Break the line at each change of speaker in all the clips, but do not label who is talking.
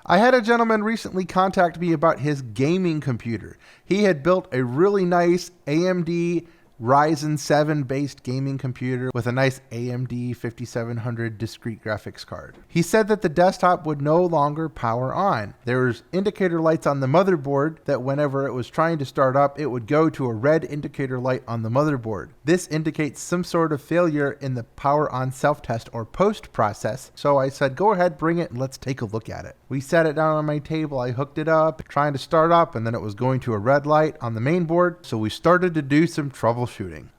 I had a gentleman recently contact me about his gaming computer. He had built a really nice AMD Ryzen 7 based gaming computer with a nice AMD 5700 discrete graphics card. He said that the desktop would no longer power on. There was indicator lights on the motherboard that whenever it was trying to start up, it would go to a red indicator light on the motherboard. This indicates some sort of failure in the power on self-test or post process. So I said, go ahead, bring it and let's take a look at it. We set it down on my table. I hooked it up, trying to start up, and then it was going to a red light on the main board. So we started to do some troubleshooting.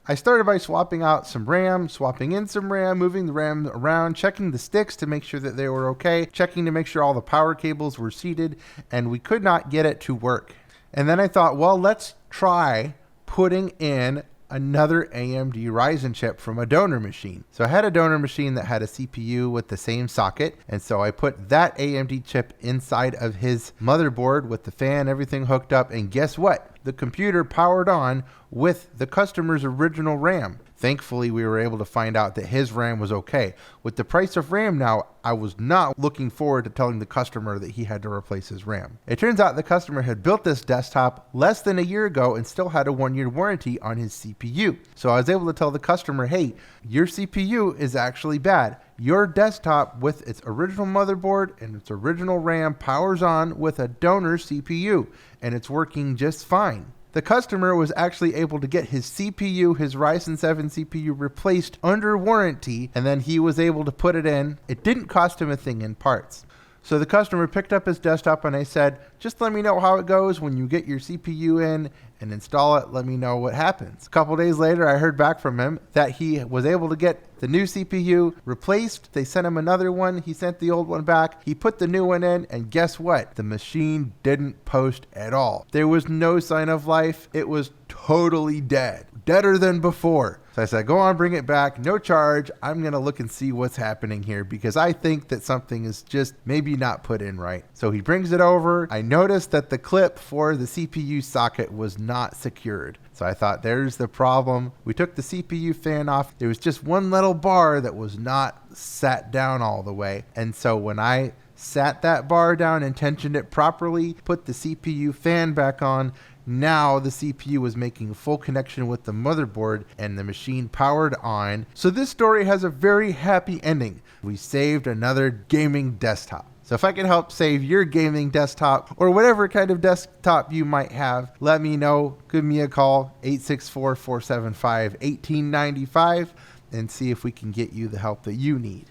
I started by swapping out some RAM, swapping in some RAM, moving the RAM around, checking the sticks to make sure that they were okay, checking to make sure all the power cables were seated, and we could not get it to work. And then I thought, well, let's try putting in another AMD Ryzen chip from a donor machine. So I had a donor machine that had a CPU with the same socket, and so I put that AMD chip inside of his motherboard with the fan, everything hooked up, and guess what? The computer powered on with the customer's original RAM. Thankfully, we were able to find out that his RAM was okay. With the price of RAM now, I was not looking forward to telling the customer that he had to replace his RAM. It turns out the customer had built this desktop less than a year ago and still had a 1-year warranty on his CPU. So I was able to tell the customer, hey, your CPU is actually bad. Your desktop with its original motherboard and its original RAM powers on with a donor CPU, and it's working just fine. The customer was actually able to get his CPU, his Ryzen 7 CPU, replaced under warranty, and then he was able to put it in. It didn't cost him a thing in parts. So the customer picked up his desktop and I said, just let me know how it goes when you get your CPU in and install it. Let me know what happens. A couple days later, I heard back from him that he was able to get the new CPU replaced. They sent him another one. He sent the old one back. He put the new one in, and guess what? The machine didn't post at all. There was no sign of life. It was totally dead. Deader than before. So I said, go on, bring it back, no charge. I'm going to look and see what's happening here because I think that something is just maybe not put in right. So he brings it over. I noticed that the clip for the CPU socket was not secured. So I thought, there's the problem. We took the CPU fan off. There was just one little bar that was not sat down all the way. And so when I sat that bar down and tensioned it properly, put the CPU fan back on, now the CPU was making a full connection with the motherboard and the machine powered on. So this story has a very happy ending. We saved another gaming desktop. So if I can help save your gaming desktop or whatever kind of desktop you might have, let me know. Give me a call, 864-475-1895, and see if we can get you the help that you need.